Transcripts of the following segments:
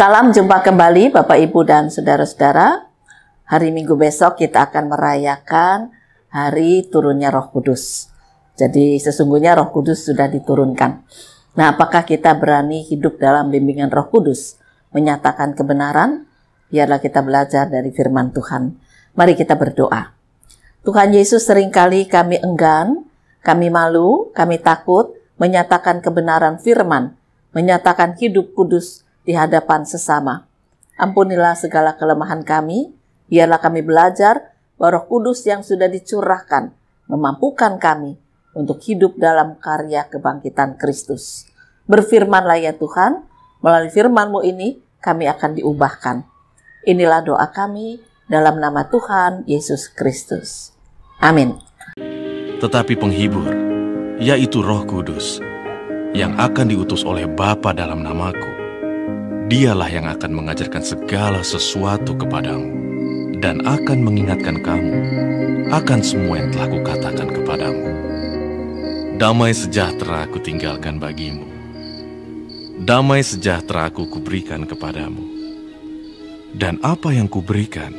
Salam jumpa kembali Bapak Ibu dan Saudara-saudara. Hari Minggu besok kita akan merayakan hari turunnya Roh Kudus. Jadi sesungguhnya Roh Kudus sudah diturunkan. Nah, apakah kita berani hidup dalam bimbingan Roh Kudus? Menyatakan kebenaran? Biarlah kita belajar dari firman Tuhan. Mari kita berdoa. Tuhan Yesus, seringkali kami enggan, kami malu, kami takut menyatakan kebenaran firman, menyatakan hidup kudus di hadapan sesama. Ampunilah segala kelemahan kami, biarlah kami belajar bahwa Roh Kudus yang sudah dicurahkan memampukan kami untuk hidup dalam karya kebangkitan Kristus. Berfirmanlah ya Tuhan, melalui firman-Mu ini kami akan diubahkan. Inilah doa kami dalam nama Tuhan Yesus Kristus. Amin. Tetapi penghibur, yaitu Roh Kudus, yang akan diutus oleh Bapa dalam namaku, Dialah yang akan mengajarkan segala sesuatu kepadamu dan akan mengingatkan kamu akan semua yang telah kukatakan kepadamu. Damai sejahtera aku tinggalkan bagimu. Damai sejahtera aku kuberikan kepadamu. Dan apa yang kuberikan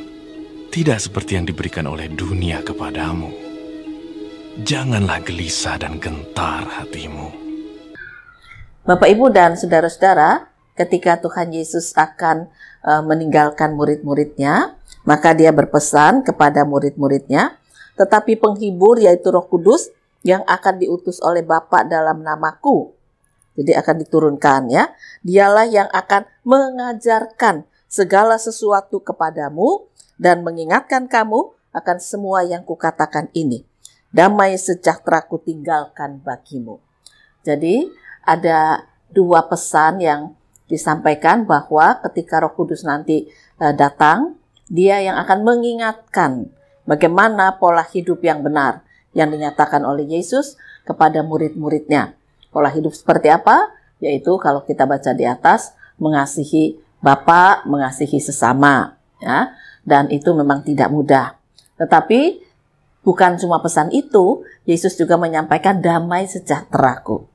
tidak seperti yang diberikan oleh dunia kepadamu. Janganlah gelisah dan gentar hatimu. Bapak, Ibu, dan saudara-saudara, ketika Tuhan Yesus akan meninggalkan murid-muridnya, maka dia berpesan kepada murid-muridnya, tetapi penghibur yaitu Roh Kudus yang akan diutus oleh Bapa dalam namaku. Jadi akan diturunkan ya. Dialah yang akan mengajarkan segala sesuatu kepadamu dan mengingatkan kamu akan semua yang kukatakan ini. Damai sejahtera kutinggalkan bagimu. Jadi ada dua pesan yang disampaikan bahwa ketika Roh Kudus nanti datang, dia yang akan mengingatkan bagaimana pola hidup yang benar yang dinyatakan oleh Yesus kepada murid-muridnya. Pola hidup seperti apa? Yaitu kalau kita baca di atas, mengasihi Bapa, mengasihi sesama, ya. Dan itu memang tidak mudah. Tetapi bukan cuma pesan itu, Yesus juga menyampaikan damai sejahteraku.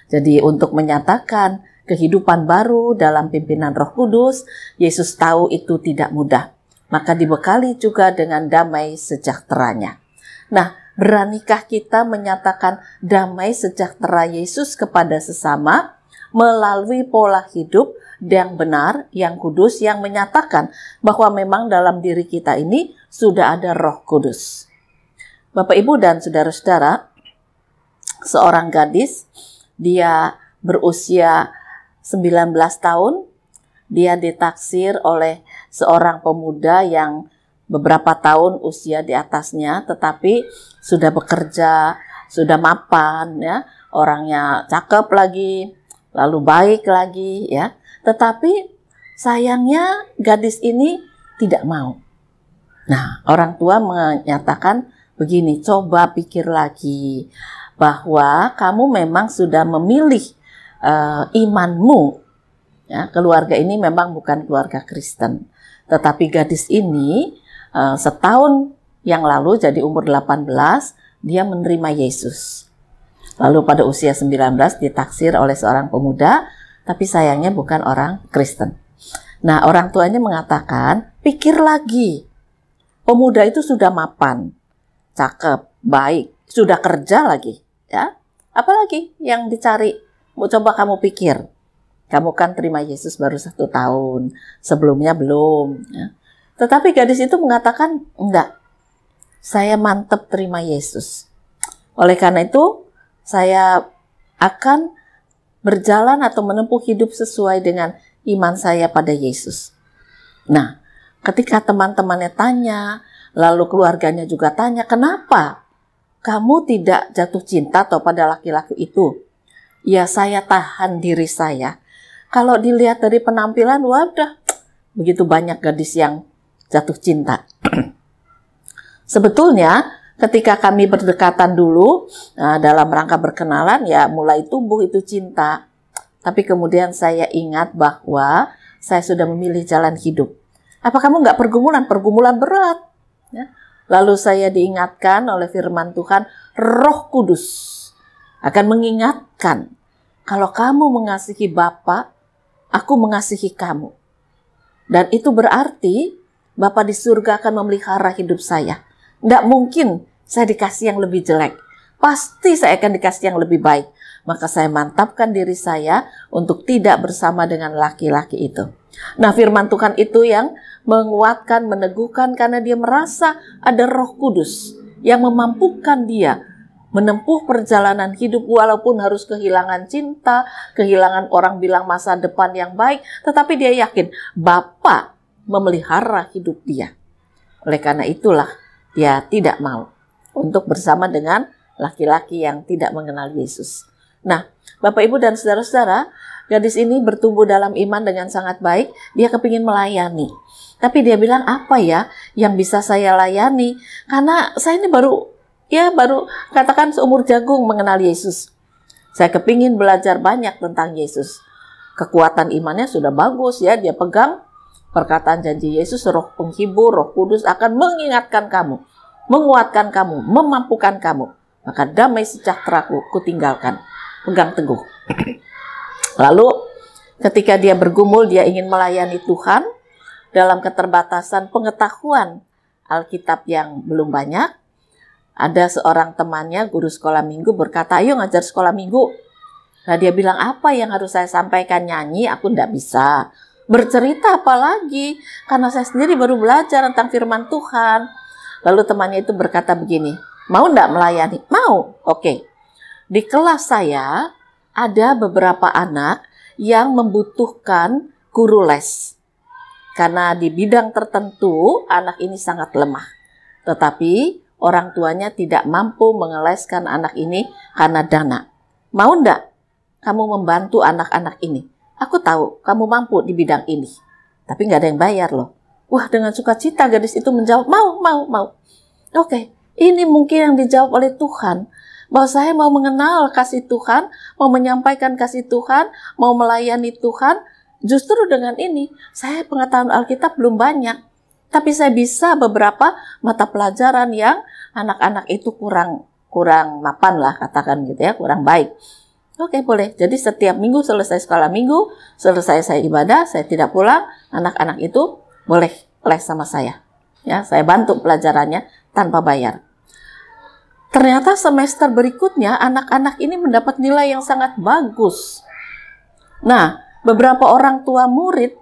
Jadi untuk menyatakan kehidupan baru dalam pimpinan Roh Kudus, Yesus tahu itu tidak mudah. Maka dibekali juga dengan damai sejahteranya. Nah, beranikah kita menyatakan damai sejahtera Yesus kepada sesama melalui pola hidup yang benar, yang kudus, yang menyatakan bahwa memang dalam diri kita ini sudah ada Roh Kudus. Bapak, Ibu, dan saudara-saudara, seorang gadis, dia berusia 19 tahun, dia ditaksir oleh seorang pemuda yang beberapa tahun usia di atasnya, tetapi sudah bekerja, sudah mapan, ya, orangnya cakep lagi, lalu baik lagi, ya. Tetapi sayangnya gadis ini tidak mau. Nah, orang tua menyatakan begini, coba pikir lagi bahwa kamu memang sudah memilih imanmu. Ya, keluarga ini memang bukan keluarga Kristen. Tetapi gadis ini setahun yang lalu, jadi umur 18, dia menerima Yesus. Lalu pada usia 19 ditaksir oleh seorang pemuda, tapi sayangnya bukan orang Kristen. Nah, orang tuanya mengatakan, pikir lagi. Pemuda itu sudah mapan, cakep, baik, sudah kerja lagi. Ya, apalagi yang dicari? Mau coba kamu pikir. Kamu kan terima Yesus baru 1 tahun, sebelumnya belum. Ya. Tetapi gadis itu mengatakan, enggak, saya mantap terima Yesus. Oleh karena itu, saya akan berjalan atau menempuh hidup sesuai dengan iman saya pada Yesus. Nah, ketika teman-temannya tanya, lalu keluarganya juga tanya, kenapa kamu tidak jatuh cinta atau pada laki-laki itu? Ya, saya tahan diri saya. Kalau dilihat dari penampilan, wadah, begitu banyak gadis yang jatuh cinta. Sebetulnya, ketika kami berdekatan dulu, dalam rangka berkenalan, ya mulai tumbuh itu cinta. Tapi kemudian saya ingat bahwa saya sudah memilih jalan hidup. Apa kamu nggak pergumulan? Pergumulan berat. Ya. Lalu saya diingatkan oleh firman Tuhan, Roh Kudus akan mengingatkan, kalau kamu mengasihi Bapa, aku mengasihi kamu. Dan itu berarti Bapa di surga akan memelihara hidup saya. Tidak mungkin saya dikasih yang lebih jelek. Pasti saya akan dikasih yang lebih baik. Maka saya mantapkan diri saya untuk tidak bersama dengan laki-laki itu. Nah, firman Tuhan itu yang menguatkan, meneguhkan karena dia merasa ada Roh Kudus yang memampukan dia menempuh perjalanan hidup walaupun harus kehilangan cinta, kehilangan orang bilang masa depan yang baik, tetapi dia yakin Bapa memelihara hidup dia. Oleh karena itulah dia tidak mau untuk bersama dengan laki-laki yang tidak mengenal Yesus. Nah, Bapak Ibu dan saudara-saudara, gadis ini bertumbuh dalam iman dengan sangat baik, dia kepingin melayani. Tapi dia bilang, apa ya yang bisa saya layani? Karena saya ini baru katakan seumur jagung mengenal Yesus. Saya kepingin belajar banyak tentang Yesus. Kekuatan imannya sudah bagus ya, dia pegang perkataan janji Yesus, Roh Penghibur, Roh Kudus akan mengingatkan kamu, menguatkan kamu, memampukan kamu. Maka damai sejahteraku kutinggalkan. Pegang teguh. Lalu ketika dia bergumul, dia ingin melayani Tuhan dalam keterbatasan pengetahuan Alkitab yang belum banyak. Ada seorang temannya, guru sekolah minggu, berkata, ayo ngajar sekolah minggu. Nah, dia bilang, apa yang harus saya sampaikan? Nyanyi, aku tidak bisa. Bercerita apalagi? Karena saya sendiri baru belajar tentang firman Tuhan. Lalu temannya itu berkata begini, mau tidak melayani? Mau, oke. Di kelas saya ada beberapa anak yang membutuhkan guru les. Karena di bidang tertentu, anak ini sangat lemah. Tetapi orang tuanya tidak mampu mengeleskan anak ini karena dana. Mau enggak kamu membantu anak-anak ini? Aku tahu kamu mampu di bidang ini. Tapi nggak ada yang bayar loh. Wah, dengan sukacita gadis itu menjawab, mau. Oke, ini mungkin yang dijawab oleh Tuhan. Bahwa saya mau mengenal kasih Tuhan, mau menyampaikan kasih Tuhan, mau melayani Tuhan. Justru dengan ini, saya pengetahuan Alkitab belum banyak. Tapi saya bisa beberapa mata pelajaran yang anak-anak itu kurang mapan lah, katakan gitu ya, kurang baik. Oke, boleh. Jadi setiap minggu selesai sekolah minggu, selesai saya ibadah, saya tidak pulang, anak-anak itu boleh les sama saya. Ya, saya bantu pelajarannya tanpa bayar. Ternyata semester berikutnya anak-anak ini mendapat nilai yang sangat bagus. Nah, beberapa orang tua murid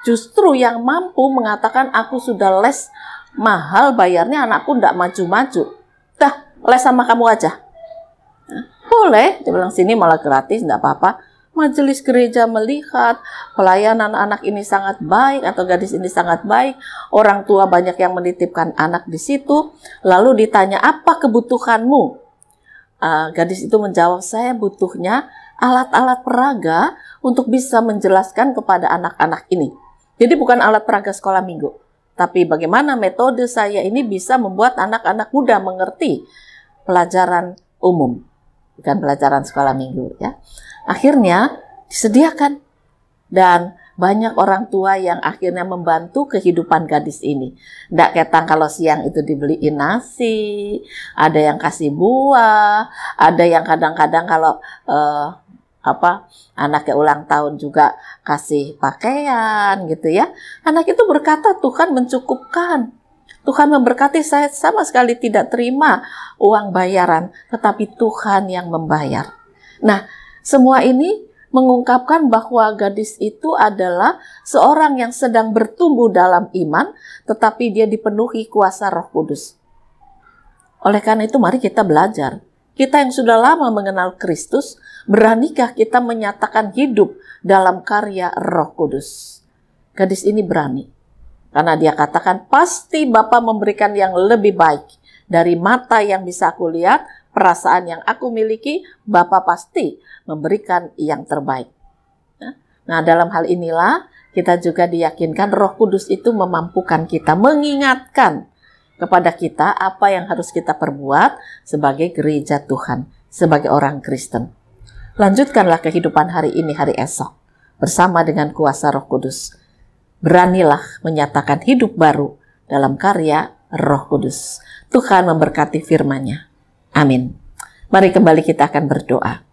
justru yang mampu mengatakan, aku sudah les mahal bayarnya, anakku tidak maju-maju. Dah, les sama kamu aja. Nah, boleh, dia bilang sini malah gratis, tidak apa-apa. Majelis gereja melihat pelayanan anak ini sangat baik atau gadis ini sangat baik. Orang tua banyak yang menitipkan anak di situ. Lalu ditanya, apa kebutuhanmu? Gadis itu menjawab, saya butuhnya alat-alat peraga untuk bisa menjelaskan kepada anak-anak ini. Jadi bukan alat peraga sekolah minggu, tapi bagaimana metode saya ini bisa membuat anak-anak muda mengerti pelajaran umum, bukan pelajaran sekolah minggu ya. Akhirnya disediakan. Dan banyak orang tua yang akhirnya membantu kehidupan gadis ini. Nggak ketang kalau siang itu dibeliin nasi, ada yang kasih buah, ada yang kadang-kadang kalau anaknya ulang tahun juga kasih pakaian gitu ya. Anak itu berkata, Tuhan mencukupkan. Tuhan memberkati, saya sama sekali tidak terima uang bayaran, tetapi Tuhan yang membayar. Nah, semua ini mengungkapkan bahwa gadis itu adalah seorang yang sedang bertumbuh dalam iman, tetapi dia dipenuhi kuasa Roh Kudus. Oleh karena itu, mari kita belajar. Kita yang sudah lama mengenal Kristus, beranikah kita menyatakan hidup dalam karya Roh Kudus? Gadis ini berani, karena dia katakan, pasti Bapa memberikan yang lebih baik. Dari mata yang bisa aku lihat, perasaan yang aku miliki, Bapa pasti memberikan yang terbaik. Nah, dalam hal inilah kita juga diyakinkan Roh Kudus itu memampukan kita, mengingatkan kepada kita apa yang harus kita perbuat sebagai gereja Tuhan, sebagai orang Kristen. Lanjutkanlah kehidupan hari ini, hari esok, bersama dengan kuasa Roh Kudus. Beranilah menyatakan hidup baru dalam karya Roh Kudus. Tuhan memberkati firman-Nya. Amin. Mari kembali kita akan berdoa.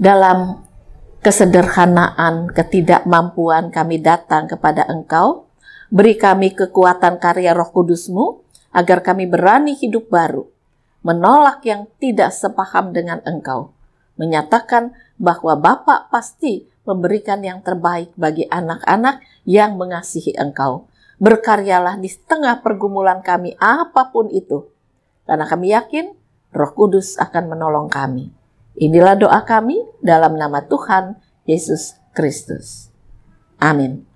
Dalam kesederhanaan, ketidakmampuan kami datang kepada Engkau. Beri kami kekuatan karya Roh Kudus-Mu, agar kami berani hidup baru. Menolak yang tidak sepaham dengan Engkau. Menyatakan bahwa Bapa pasti memberikan yang terbaik bagi anak-anak yang mengasihi Engkau. Berkaryalah di tengah pergumulan kami apapun itu. Karena kami yakin Roh Kudus akan menolong kami. Inilah doa kami dalam nama Tuhan Yesus Kristus. Amin.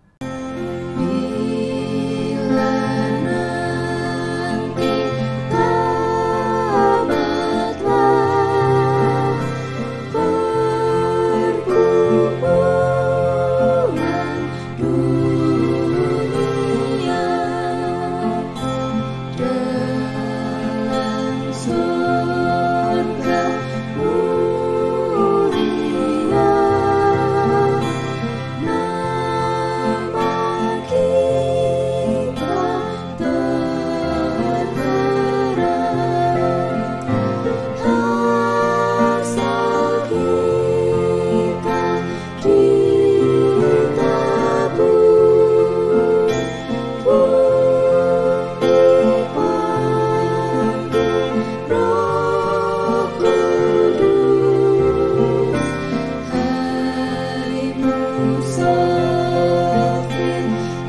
Musafir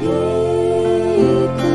ikut